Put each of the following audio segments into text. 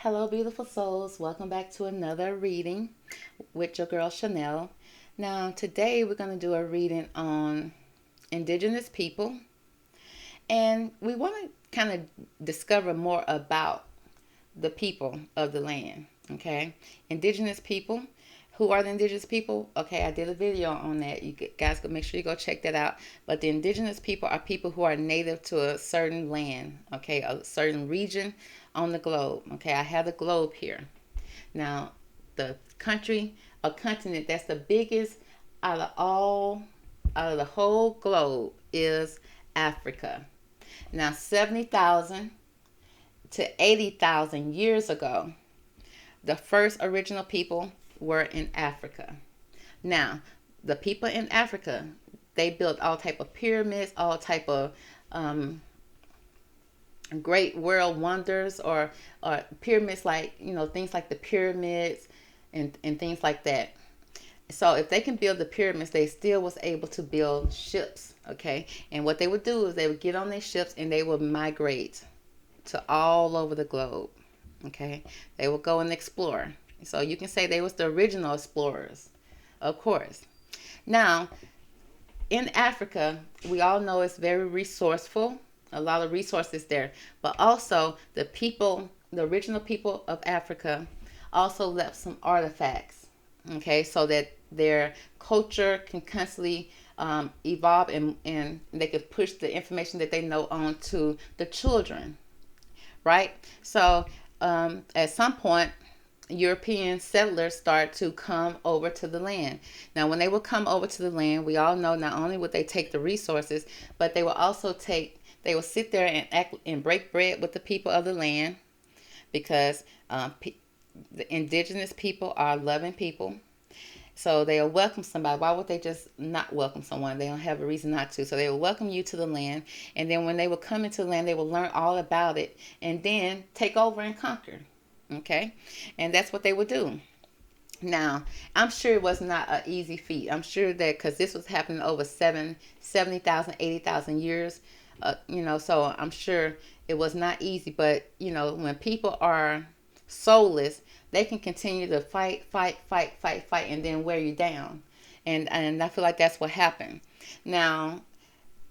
Hello, beautiful souls. Welcome back to another reading with your girl Shannel. Now, today we're going to do a reading on Indigenous people, and we want to kind of discover more about the people of the land. Okay, Indigenous people. Who are the indigenous people? Okay, I did a video on that. You guys go make sure you go check that out. But the indigenous people are people who are native to a certain land, okay, a certain region on the globe. Okay, I have the globe here. Now, the country, a continent that's the biggest out of the whole globe is Africa. Now, 70,000 to 80,000 years ago, the first original people were in Africa. Now, the people in Africa, they built all type of pyramids, all type of great world wonders, or pyramids, like things like the pyramids and things like that. So if they can build the pyramids, they still was able to build ships. Okay, and what they would do is they would get on their ships and they would migrate to all over the globe. Okay, they would go and explore. So you can say they was the original explorers, of course. Now, in Africa, we all know it's very resourceful, a lot of resources there. But also, the people, the original people of Africa, also left some artifacts, okay, so that their culture can constantly evolve, and they could push the information that they know on to the children, right? So at some point, European settlers start to come over to the land. Now, when they would come over to the land, we all know not only would they take the resources, but they will also they will sit there and act and break bread with the people of the land, because the indigenous people are loving people. So they'll welcome somebody. Why would they just not welcome someone? They don't have a reason not to. So they will welcome you to the land. And then when they will come into the land, they will learn all about it and then take over and conquer. Okay? And that's what they would do. Now, I'm sure it was not an easy feat. I'm sure that because this was happening over 70,000, 80,000 years, so I'm sure it was not easy. But, when people are soulless, they can continue to fight, and then wear you down. And I feel like that's what happened. Now,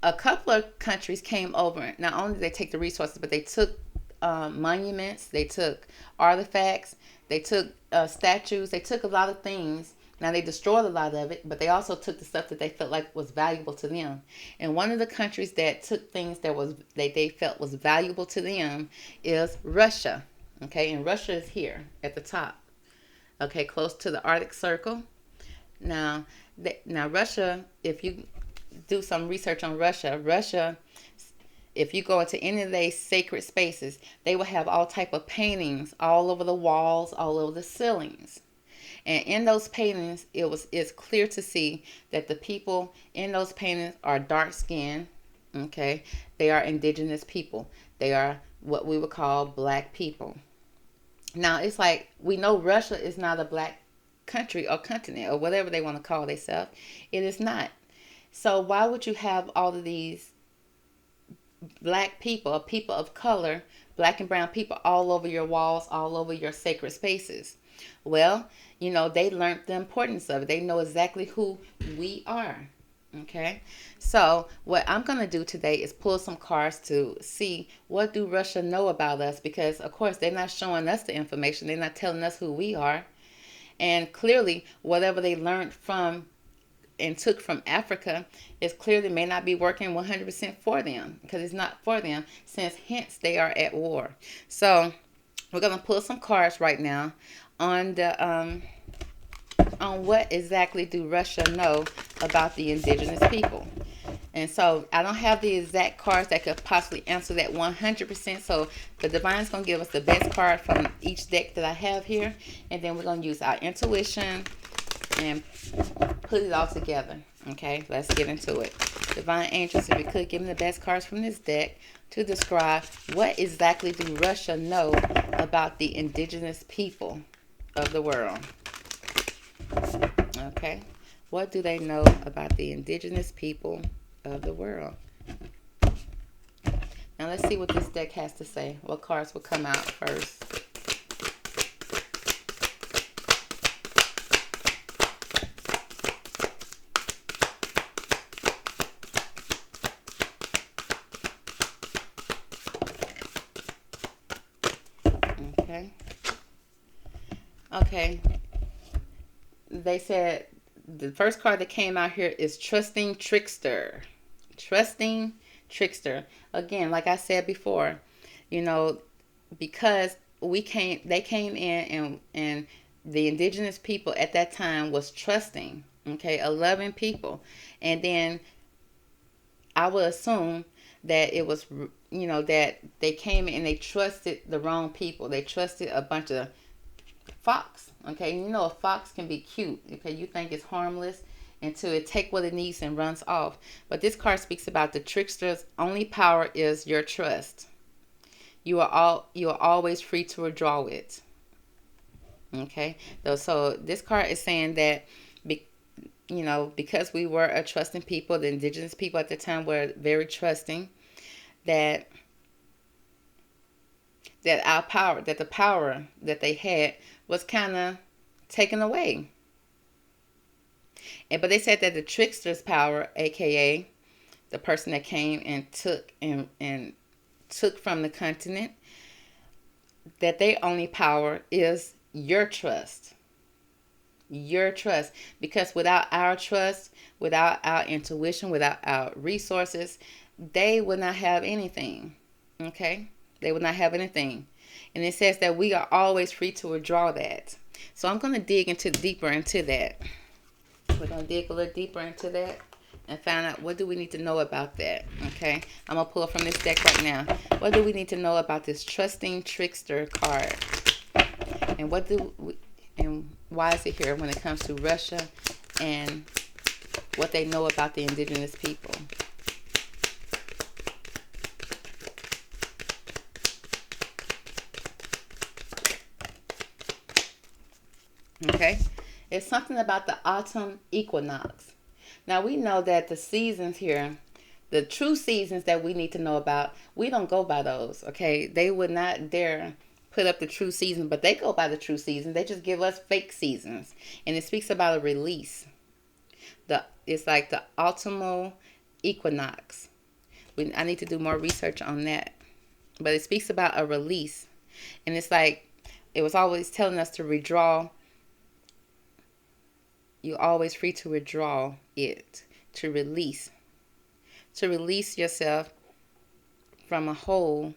a couple of countries came over. Not only did they take the resources, but they took monuments, they took artifacts, they took statues, they took a lot of things. Now, they destroyed a lot of it, but they also took the stuff that they felt like was valuable to them. And one of the countries that took things that they felt was valuable to them is Russia. Okay, and Russia is here at the top. Okay, close to the Arctic Circle. Now, Russia, if you do some research on Russia, if you go into any of these sacred spaces, they will have all type of paintings all over the walls, all over the ceilings. And in those paintings, it's clear to see that the people in those paintings are dark skinned. Okay, they are indigenous people. They are what we would call black people. Now, it's like we know Russia is not a black country or continent or whatever they want to call themselves. It is not. So why would you have all of these black people, people of color, black and brown people all over your walls, all over your sacred spaces? Well, they learned the importance of it. They know exactly who we are. Okay, so what I'm going to do today is pull some cards to see what do Russia know about us, because of course they're not showing us the information. They're not telling us who we are. And clearly whatever they learned from and took from Africa is clearly may not be working 100% for them, because it's not for them, since hence they are at war. So we're going to pull some cards right now on the on what exactly do Russia know about the indigenous people. And so I don't have the exact cards that could possibly answer that 100%. So the Divine's going to give us the best card from each deck that I have here. And then we're going to use our intuition and put it all together. Okay, let's get into it. Divine Angels, if you could give me the best cards from this deck to describe what exactly do Russia know about the indigenous people of the world. Okay, what do they know about the indigenous people of the world? Now let's see what this deck has to say. What cards will come out first? Okay. Okay. They said the first card that came out here is Trusting Trickster. Trusting Trickster. Again, like I said before, you know, because they came in, and the indigenous people at that time was trusting, okay, 11 people. And then I would assume that it was, that they came in and they trusted the wrong people. They trusted a bunch of fox. Okay, a fox can be cute. Okay, you think it's harmless until it take what it needs and runs off. But this card speaks about the trickster's only power is your trust. You are always free to withdraw it. Okay, so this card is saying that, because we were a trusting people, the indigenous people at the time were very trusting, that the power that they had was kind of taken away. But they said that the trickster's power, aka the person that came and took from the continent, that their only power is your trust. Your trust. Because without our trust, without our intuition, without our resources, they would not have anything. Okay? They would not have anything. And it says that we are always free to withdraw that. So I'm going to dig deeper into that. We're going to dig a little deeper into that and find out what do we need to know about that. Okay? I'm going to pull from this deck right now. What do we need to know about this Trusting Trickster card? And why is it here when it comes to Russia and what they know about the indigenous people? Okay, it's something about the autumn equinox. Now we know that the seasons here, the true seasons that we need to know about, we don't go by those. Okay, they would not dare put up the true season, but they go by the true season. They just give us fake seasons, and it speaks about a release. It's like the autumnal equinox. I need to do more research on that, but it speaks about a release, and it's like it was always telling us to withdraw. You're always free to withdraw it, to release yourself from a hole.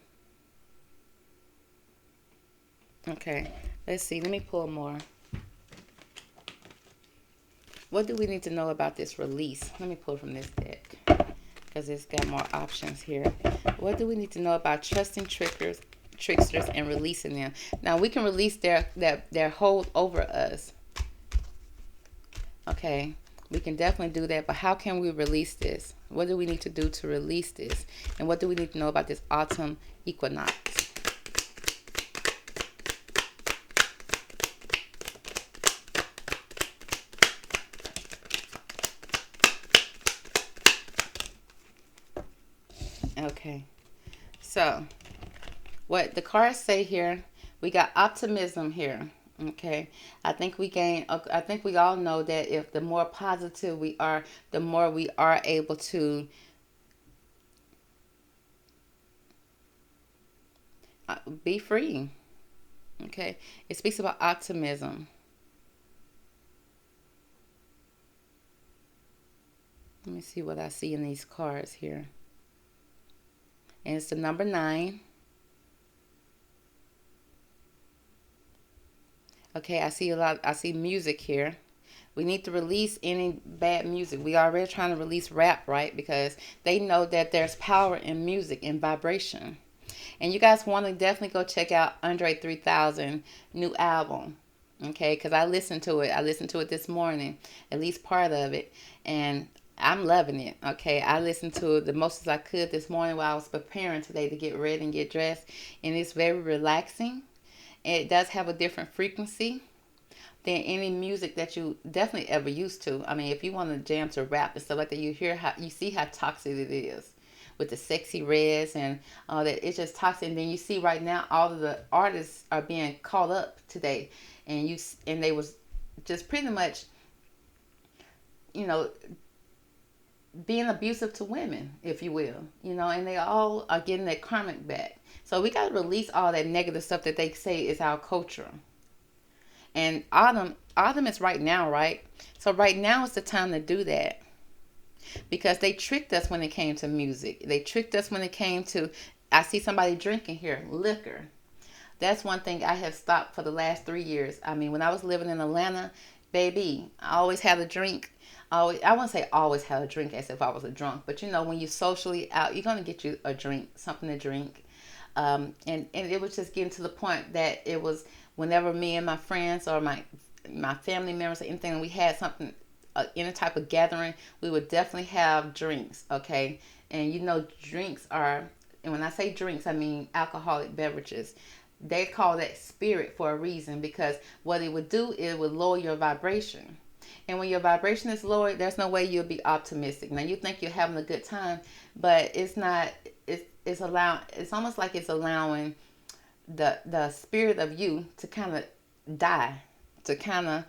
Okay, let's see. Let me pull more. What do we need to know about this release? Let me pull from this deck because it's got more options here. What do we need to know about trusting tricksters and releasing them? Now we can release their hold over us. Okay, we can definitely do that, but how can we release this? What do we need to do to release this? And what do we need to know about this autumn equinox? Okay, so what the cards say here, we got optimism here. Okay, I think we all know that if the more positive we are, the more we are able to be free. Okay, it speaks about optimism. Let me see what I see in these cards here. And it's the number 9. Okay, I see music here. We need to release any bad music. We already trying to release rap, right? Because they know that there's power in music and vibration. And you guys want to definitely go check out Andre 3000 new album. Okay, because I listened to it. I listened to it this morning, at least part of it. And I'm loving it. Okay, I listened to it the most as I could this morning while I was preparing today to get ready and get dressed. And it's very relaxing. It does have a different frequency than any music that you definitely ever used to. I mean, if you want to jam to rap and stuff like that, you see how toxic it is with the sexy reds and all that. It's just toxic. And then you see right now all of the artists are being caught up today, and they was just pretty much, being abusive to women, if you will, and they all are getting their karmic back. So we got to release all that negative stuff that they say is our culture. And autumn is right now, right? So right now is the time to do that, because they tricked us when it came to music. They tricked us when it came to, I see somebody drinking here, liquor. That's one thing I have stopped for the last 3 years. I mean, when I was living in Atlanta, baby, I always had a drink. Always, I wouldn't say always had a drink as if I was a drunk, but when you socially out, you're gonna get you a drink, something to drink. And it was just getting to the point that it was whenever me and my friends or my family members or anything, we had something, any type of gathering, we would definitely have drinks, okay? And drinks are, and when I say drinks, I mean alcoholic beverages. They call that spirit for a reason, because what it would do, it would lower your vibration. And when your vibration is lowered, there's no way you'll be optimistic. Now you think you're having a good time, but it's not. It's almost like it's allowing the spirit of you to kind of die, to kind of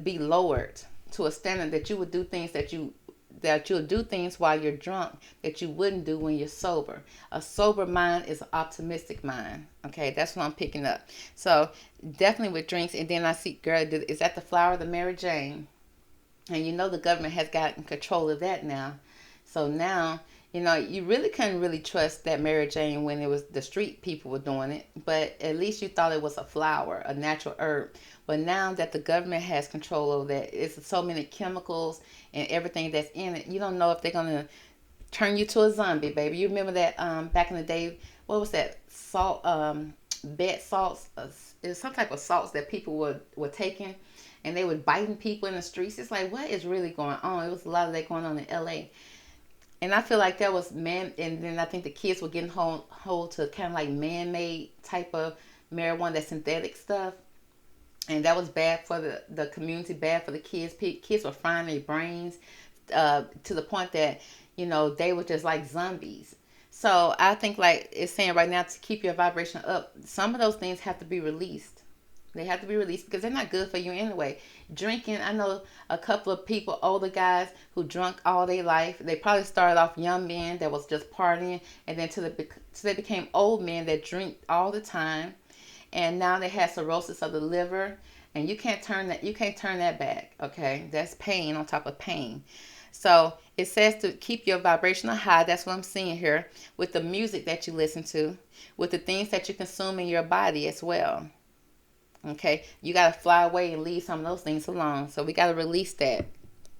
be lowered to a standard that you would do things that you'll do things while you're drunk that you wouldn't do when you're sober. A sober mind is an optimistic mind. Okay, that's what I'm picking up. So definitely with drinks. And then I see, girl, is that the flower of the Mary Jane? And the government has gotten control of that now. So now, you really couldn't really trust that Mary Jane when it was the street people were doing it. But at least you thought it was a flower, a natural herb. But now that the government has control over that, it's so many chemicals and everything that's in it. You don't know if they're going to turn you to a zombie, baby. You remember that back in the day, what was that? Salt, bed salts. It was some type of salts that people were taking. And they were biting people in the streets. It's like, what is really going on? It was a lot of that going on in LA. And I feel like that was and then I think the kids were getting hold to kind of like man-made type of marijuana, that synthetic stuff. And that was bad for the community, bad for the kids. Kids were frying their brains to the point that, they were just like zombies. So I think like it's saying right now, to keep your vibration up, some of those things have to be released. They have to be released because they're not good for you anyway. Drinking, I know a couple of people, older guys, who drunk all their life. They probably started off young men that was just partying, and then till they became old men that drink all the time, and now they have cirrhosis of the liver, and you can't turn that back. Okay, that's pain on top of pain. So it says to keep your vibrational high. That's what I'm seeing here with the music that you listen to, with the things that you consume in your body as well. Okay, you got to fly away and leave some of those things alone. So we got to release that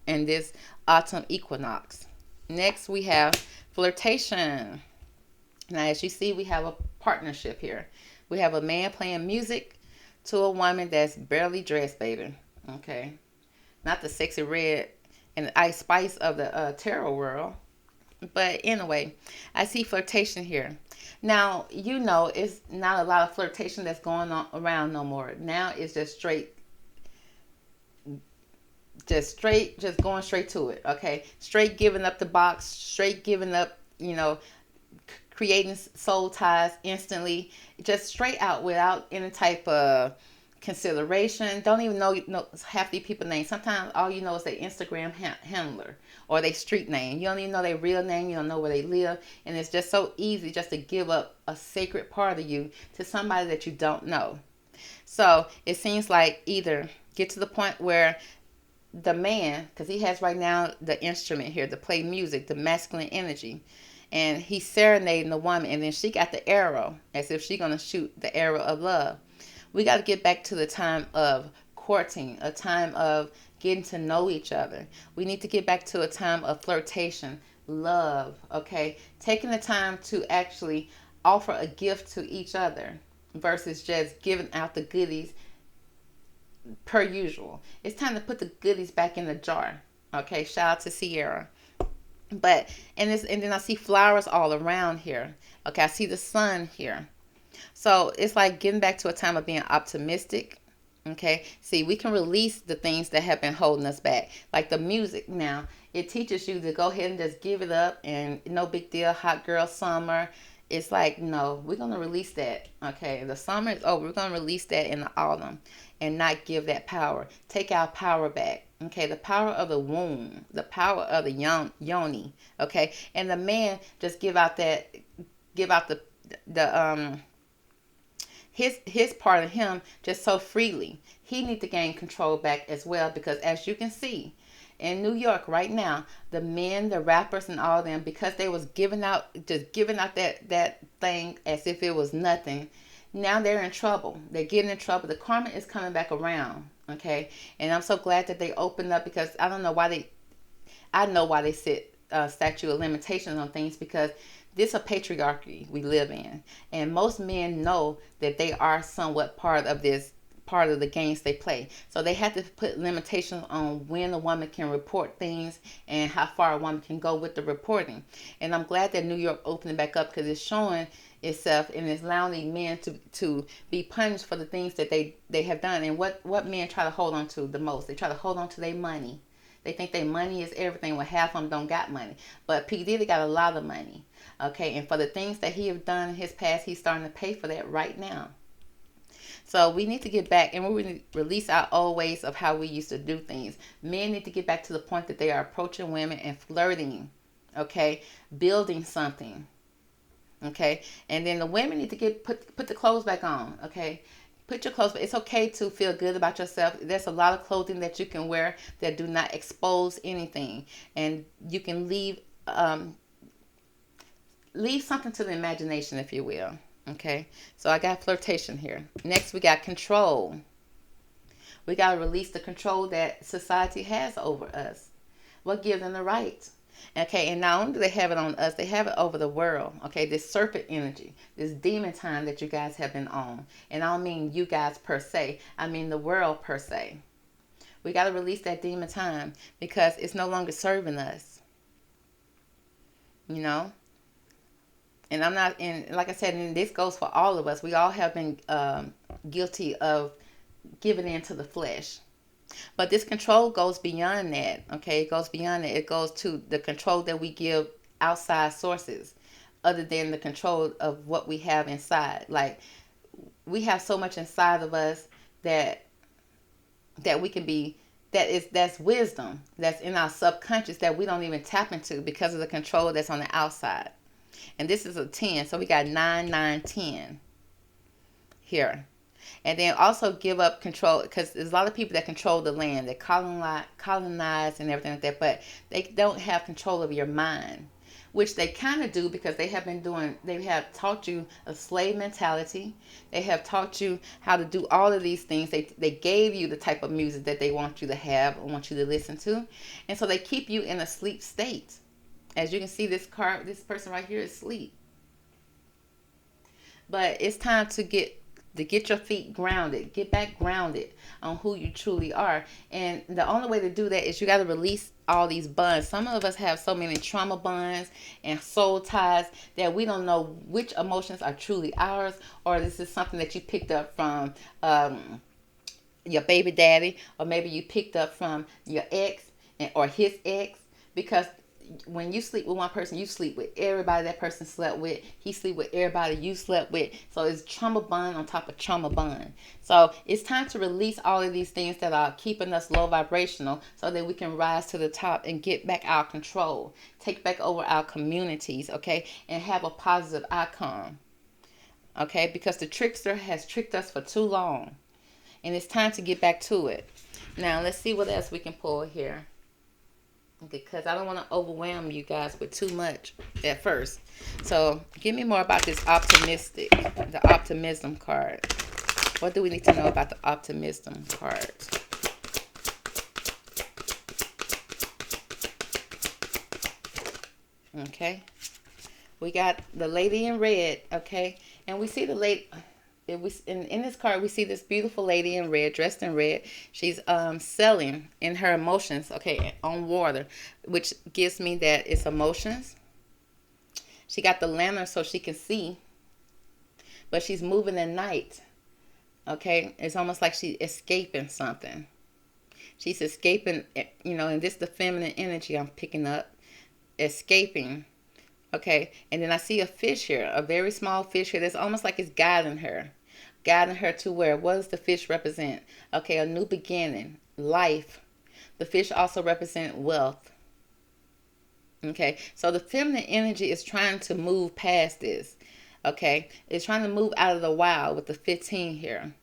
in this autumn equinox. Next, we have flirtation. Now, as you see, we have a partnership here. We have a man playing music to a woman that's barely dressed, baby. Okay, not the sexy red and the ice spice of the tarot world. But anyway, I see flirtation here. Now, it's not a lot of flirtation that's going on around no more. Now it's just going straight to it. Okay, straight giving up the box, straight giving up, creating soul ties instantly, just straight out without any type of consideration. Don't even know half these people names. Sometimes all you know is their Instagram handler or their street name. You don't even know their real name. You don't know where they live, and it's just so easy just to give up a sacred part of you to somebody that you don't know. So it seems like either get to the point where the man, because he has right now the instrument here to play music, the masculine energy, and he's serenading the woman, and then she got the arrow as if she's gonna shoot the arrow of love. We got to get back to the time of courting, a time of getting to know each other. We need to get back to a time of flirtation, love, okay? Taking the time to actually offer a gift to each other versus just giving out the goodies per usual. It's time to put the goodies back in the jar, okay? Shout out to Sierra. And then I see flowers all around here. Okay, I see the sun here. So it's like getting back to a time of being optimistic. Okay, see, we can release the things that have been holding us back, like the music. Now it teaches you to go ahead and just give it up, and no big deal, hot girl summer. It's like, no, we're going to release that. Okay, the summer is over. We're going to release that in the autumn and not give that power. Take our power back. Okay, the power of the womb, the power of the yoni. Okay, and the man just give out the his part of him just so freely. He needs to gain control back as well, because as you can see in New York right now, the men, the rappers, and all of them, because they was giving out that thing as if it was nothing. Now they're in trouble. They're getting in trouble. The karma is coming back around. Okay, and I'm so glad that they opened up, because I don't know why they. I know why they set statute of limitations on things, because this is a patriarchy we live in, and most men know that they are somewhat part of the games they play. So they have to put limitations on when a woman can report things and how far a woman can go with the reporting. And I'm glad that New York opened it back up, because it's showing itself and it's allowing men to be punished for the things that they have done. And what men try to hold on to the most? They try to hold on to their money. They think their money is everything. Well, half of them don't got money. But P. Diddy got a lot of money. Okay, and for the things that he have done in his past, he's starting to pay for that right now. So we need to get back, and we need to release our old ways of how we used to do things. Men need to get back to the point that they are approaching women and flirting, okay, building something, okay, and then the women need to put the clothes back on, okay. Put your clothes. It's okay to feel good about yourself. There's a lot of clothing that you can wear that do not expose anything, and you can leave something to the imagination, if you will. Okay, so I got flirtation here. Next, we got control. We got to release the control that society has over us. What gives them the right? Okay, and not only do they have it on us, they have it over the world. Okay, this serpent energy, this demon time that you guys have been on. And I don't mean you guys per se, I mean the world per se. We got to release that demon time, because it's no longer serving us. You know? And I'm not, and like I said, and this goes for all of us. We all have been guilty of giving in to the flesh. But this control goes beyond that, okay? It goes beyond that. It goes to the control that we give outside sources, other than the control of what we have inside. Like, we have so much inside of us that we can be, that's wisdom that's in our subconscious that we don't even tap into, because of the control that's on the outside. And this is a 10, so we got 9, 9, 10 here. And then also give up control, because there's a lot of people that control the land, that colonize and everything like that, but they don't have control of your mind, which they kind of do, because they have taught you a slave mentality. They have taught you how to do all of these things. They gave you the type of music that they want you to have or want you to listen to. And so they keep you in a sleep state. As you can see, this person right here is asleep. But it's time to get your feet grounded. Get back grounded on who you truly are. And the only way to do that is you got to release all these bonds. Some of us have so many trauma bonds and soul ties that we don't know which emotions are truly ours, or this is something that you picked up from your baby daddy, or maybe you picked up from your ex or his ex. Because when you sleep with one person, you sleep with everybody that person slept with. He sleep with everybody you slept with. So it's trauma bond on top of trauma bond. So it's time to release all of these things that are keeping us low vibrational, so that we can rise to the top and get back our control. Take back over our communities, okay? And have a positive outcome, okay? Because the trickster has tricked us for too long. And it's time to get back to it. Now, let's see what else we can pull here, because I don't want to overwhelm you guys with too much at first. So give me more about this the optimism card. What do we need to know about the optimism card? Okay. We got the lady in red, okay? And we see the lady... In this card, we see this beautiful lady in red, dressed in red. She's selling in her emotions, okay, on water, which gives me that it's emotions. She got the lantern so she can see, but she's moving at night, okay? It's almost like she's escaping something. She's escaping, and this is the feminine energy I'm picking up, escaping. Okay, and then I see a fish here, a very small fish here that's almost like it's guiding her to where? What does the fish represent? Okay, a new beginning, life. The fish also represent wealth. Okay, so the feminine energy is trying to move past this. Okay, it's trying to move out of the wild with the 15 here.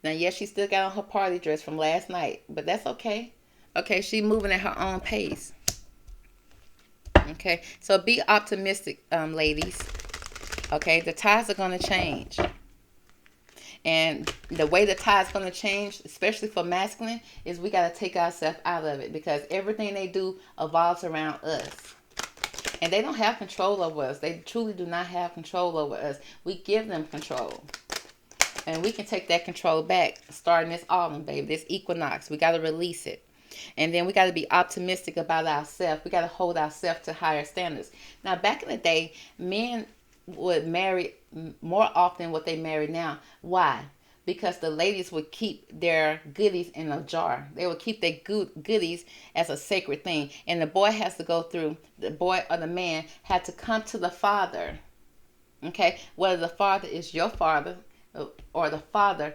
Now, yes, she still got on her party dress from last night, but that's okay. Okay, she's moving at her own pace. Okay, so be optimistic, ladies. Okay, the tides are going to change. And the way the tide's going to change, especially for masculine, is we got to take ourselves out of it, because everything they do evolves around us. And they don't have control over us. They truly do not have control over us. We give them control. And we can take that control back starting this autumn, baby, this equinox. We got to release it. And then we got to be optimistic about ourselves. We got to hold ourselves to higher standards. Now, back in the day, men would marry more often what they marry now. Why? Because the ladies would keep their goodies in a jar. They would keep their goodies as a sacred thing. And the boy has to go through, the boy or the man had to come to the father. Okay? Whether the father is your father or the father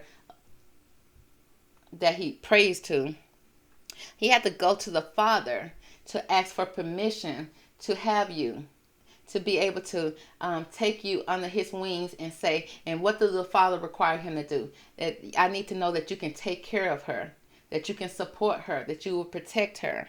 that he prays to, he had to go to the father to ask for permission to have you, to be able to take you under his wings and say, and what does the father require him to do? That I need to know that you can take care of her, that you can support her, that you will protect her.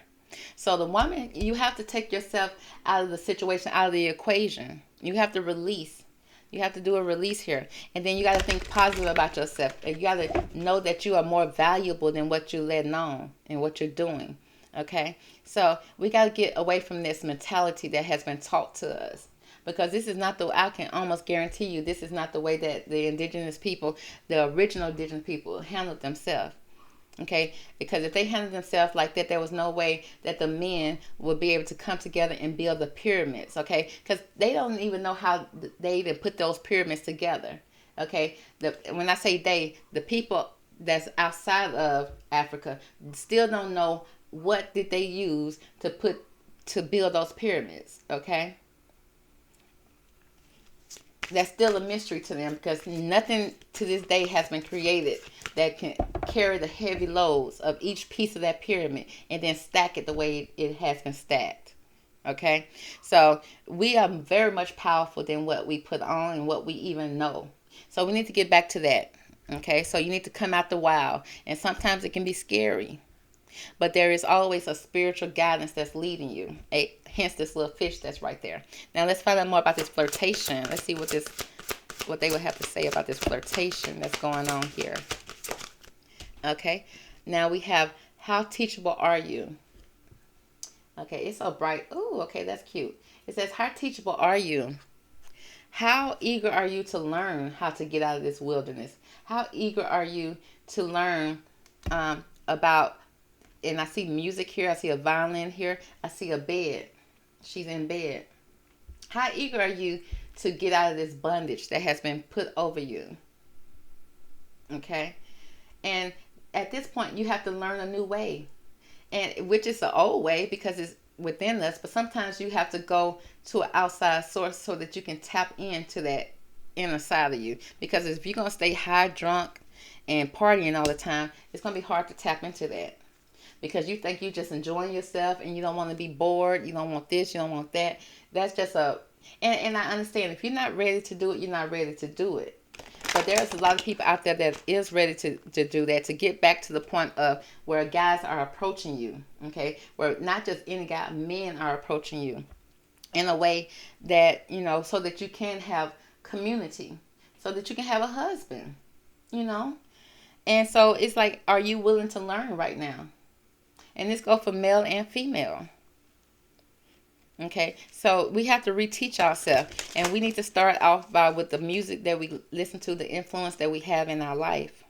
So the woman, you have to take yourself out of the situation, out of the equation. You have to release. You have to do a release here. And then you got to think positive about yourself. And you got to know that you are more valuable than what you let on and what you're doing. Okay? So we got to get away from this mentality that has been taught to us. Because this is not the, I can almost guarantee you, this is not the way that the indigenous people, the original indigenous people, handled themselves. Okay, because if they handled themselves like that, there was no way that the men would be able to come together and build the pyramids. Okay, because they don't even know how they even put those pyramids together. Okay, when I say they, the people that's outside of Africa still don't know what did they use to build those pyramids. Okay, that's still a mystery to them, because nothing to this day has been created that can carry the heavy loads of each piece of that pyramid and then stack it the way it has been stacked. Okay, so we are very much powerful than what we put on and what we even know. So we need to get back to that. Okay, so you need to come out the wild, and sometimes it can be scary, but there is always a spiritual guidance that's leading you. Hence this little fish that's right there. Now let's find out more about this flirtation. Let's see what they would have to say about this flirtation that's going on here. Okay, now we have, how teachable are you? Okay, it's so bright. Ooh, okay, that's cute. It says, how teachable are you? How eager are you to learn how to get out of this wilderness? How eager are you to learn about, and I see music here, I see a violin here, I see a bed. She's in bed. How eager are you to get out of this bondage that has been put over you? Okay, and at this point, you have to learn a new way, and which is the old way because it's within us. But sometimes you have to go to an outside source so that you can tap into that inner side of you. Because if you're gonna stay high, drunk, and partying all the time, it's gonna be hard to tap into that. Because you think you're just enjoying yourself and you don't want to be bored. You don't want this. You don't want that. That's just and I understand if you're not ready to do it, you're not ready to do it. But there's a lot of people out there that is ready to do that, to get back to the point of where guys are approaching you, okay? Where not just any guy, men are approaching you in a way that, so that you can have community, so that you can have a husband, And so it's like, are you willing to learn right now? And this goes for male and female. Okay, so we have to reteach ourselves, and we need to start off with the music that we listen to, the influence that we have in our life.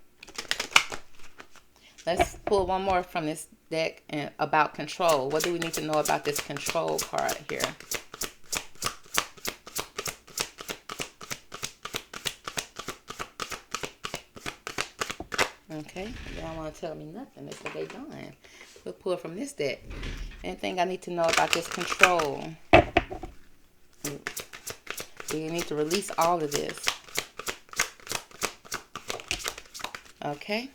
Let's pull one more from this deck about control. What do we need to know about this control card here? Okay, they don't want to tell me nothing. They said they done. We'll pull from this deck. Anything I need to know about this control? You need to release all of this. Okay.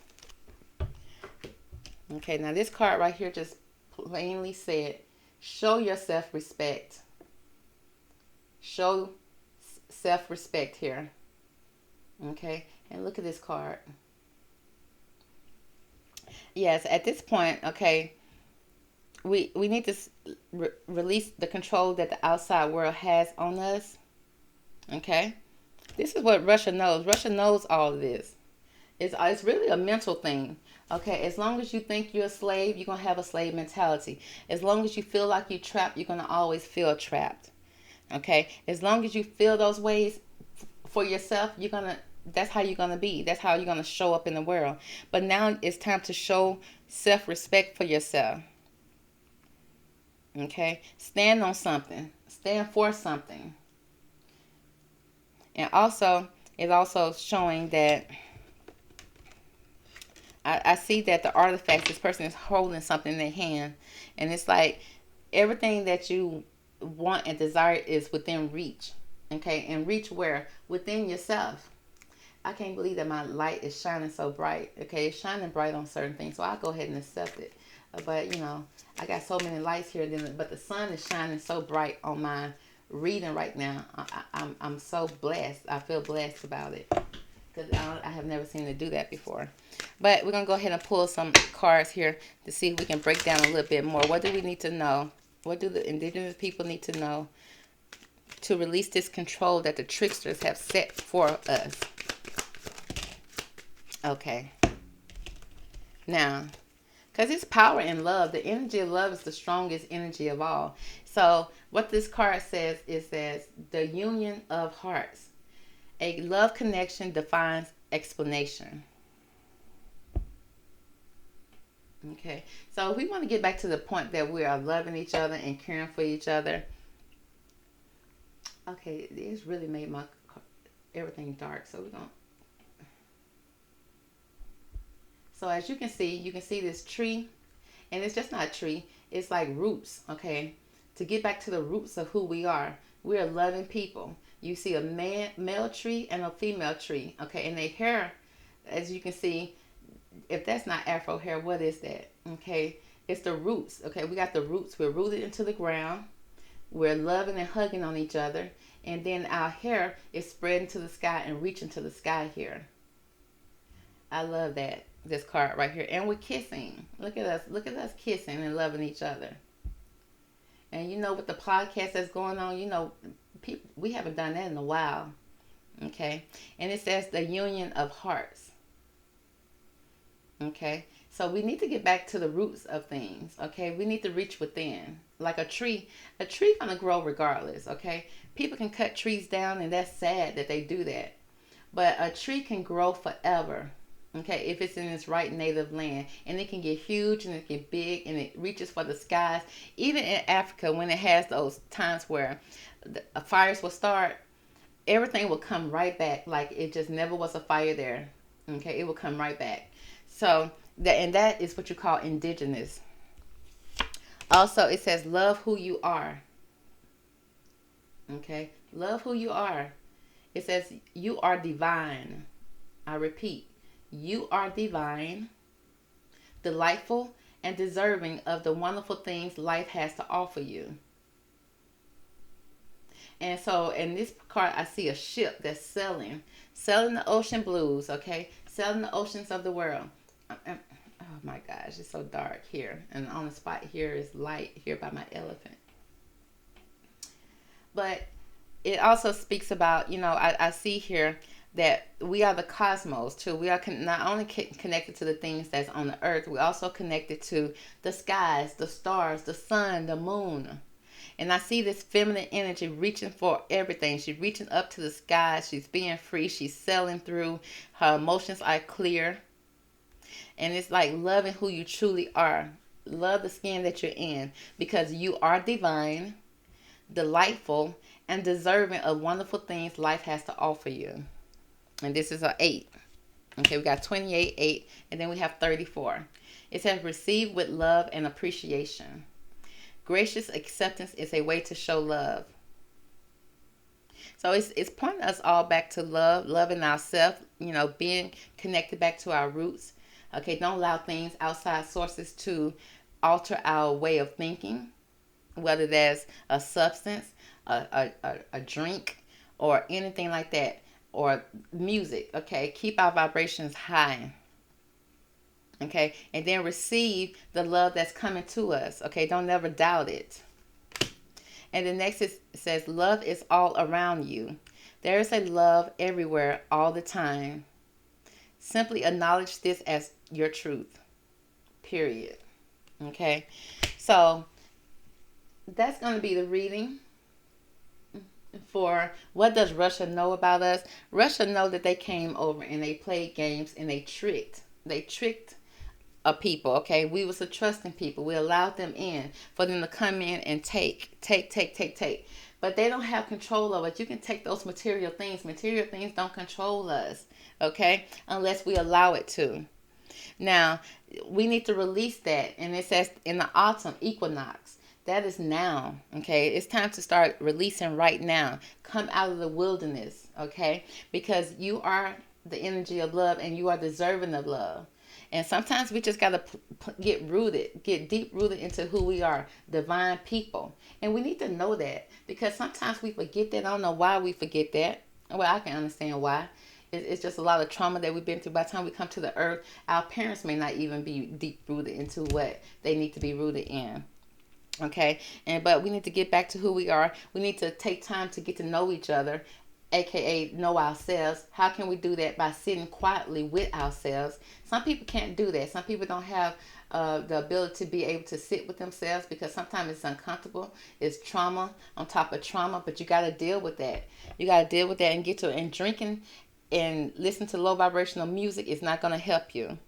Okay, now this card right here just plainly said, show your self-respect. Show self-respect here. Okay, and look at this card. Yes, at this point, okay, we need to release the control that the outside world has on us. Okay, this is what Russia knows. Russia knows all of this. It's really a mental thing. Okay, as long as you think you're a slave, you're gonna have a slave mentality. As long as you feel like you're trapped, you're gonna always feel trapped. Okay, as long as you feel those ways for yourself, that's how you're gonna be. That's how you're gonna show up in the world. But now it's time to show self-respect for yourself. Okay, stand on something. Stand for something. And also, it's also showing that I see that the artifacts, this person is holding something in their hand, and it's like everything that you want and desire is within reach. Okay, and reach where? Within yourself. I can't believe that my light is shining so bright. Okay, it's shining bright on certain things, so I'll go ahead and accept it. But I got so many lights here, but the sun is shining so bright on my reading right now. I'm so blessed. I feel blessed about it, because I have never seen it do that before. But we're going to go ahead and pull some cards here to see if we can break down a little bit more. What do we need to know? What do the indigenous people need to know to release this control that the tricksters have set for us? Okay. Now, because it's power in love. The energy of love is the strongest energy of all. So what this card says is that the union of hearts. A love connection defines explanation. Okay, so we want to get back to the point that we are loving each other and caring for each other. Okay, it's really made my everything dark, so we're going. So as you can see this tree, and it's just not a tree. It's like roots. Okay, to get back to the roots of who we are. We are loving people. You see a male tree and a female tree. Okay, and their hair, as you can see. If that's not Afro hair, what is that? Okay, it's the roots. Okay, we got the roots. We're rooted into the ground. We're loving and hugging on each other. And then our hair is spreading to the sky and reaching to the sky here. I love that, this card right here. And we're kissing. Look at us. Look at us kissing and loving each other. And with the podcast that's going on, we haven't done that in a while. Okay, and it says the union of hearts. Okay, so we need to get back to the roots of things. Okay, we need to reach within. Like a tree gonna grow regardless. Okay, people can cut trees down, and that's sad that they do that. But a tree can grow forever. Okay, if it's in its right native land, and it can get huge and it get big and it reaches for the skies. Even in Africa, when it has those times where the fires will start, everything will come right back like it just never was a fire there. Okay, it will come right back. So that is what you call indigenous. Also, it says love who you are. Okay, love who you are. It says you are divine. I repeat, you are divine, delightful, and deserving of the wonderful things life has to offer you. And so in this card, I see a ship that's sailing the ocean blues. Okay, sailing the oceans of the world. Oh my gosh, it's so dark here, and on the spot here is light here by my elephant. But it also speaks about, I see here that we are the cosmos too. We are not only connected to the things that's on the earth, we also connected to the skies, the stars, the sun, the moon. And I see this feminine energy reaching for everything. She's reaching up to the sky. She's being free. She's sailing through. Her emotions are clear. And it's like loving who you truly are. Love the skin that you're in, because you are divine, delightful, and deserving of wonderful things life has to offer you. And this is an 8. Okay, we got 28, 8, and then we have 34. It says receive with love and appreciation. Gracious acceptance is a way to show love. So it's pointing us all back to love, loving ourselves, being connected back to our roots. Okay, don't allow things outside sources to alter our way of thinking, whether that's a substance, a drink, or anything like that, or music. Okay, keep our vibrations high. Okay, and then receive the love that's coming to us. Okay, don't never doubt it. And the next says, love is all around you. There is a love everywhere all the time. Simply acknowledge this as your truth. Period. Okay, so that's going to be the reading for what does Russia know about us. Russia know that they came over and they played games and they tricked a people. Okay, we was a trusting people. We allowed them in for them to come in and take. But they don't have control over it. You can take those material things. Material things don't control us. Okay, unless we allow it to. Now, we need to release that. And it says in the autumn equinox. That is now. Okay, it's time to start releasing right now. Come out of the wilderness. Okay, because you are the energy of love and you are deserving of love. And sometimes we just got to get deep rooted into who we are, divine people. And we need to know that because sometimes we forget that. I don't know why we forget that. Well, I can understand why. It's just a lot of trauma that we've been through. By the time we come to the earth, our parents may not even be deep rooted into what they need to be rooted in. Okay, but we need to get back to who we are. We need to take time to get to know each other, aka know ourselves. How can we do that? By sitting quietly with ourselves. Some people can't do that. Some people don't have the ability to be able to sit with themselves because sometimes it's uncomfortable. It's trauma on top of trauma, but you got to deal with that. You got to deal with that and get to it. And drinking and listen to low vibrational music is not going to help you.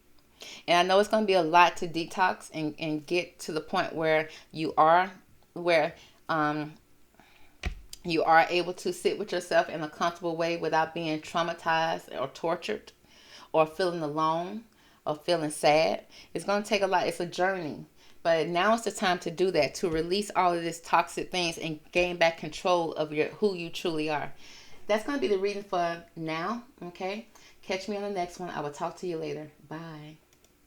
And I know it's going to be a lot to detox and get to the point where you are you are able to sit with yourself in a comfortable way without being traumatized or tortured or feeling alone or feeling sad. It's going to take a lot. It's a journey. But now is the time to do that, to release all of these toxic things and gain back control of who you truly are. That's going to be the reading for now. Okay? Catch me on the next one. I will talk to you later. Bye.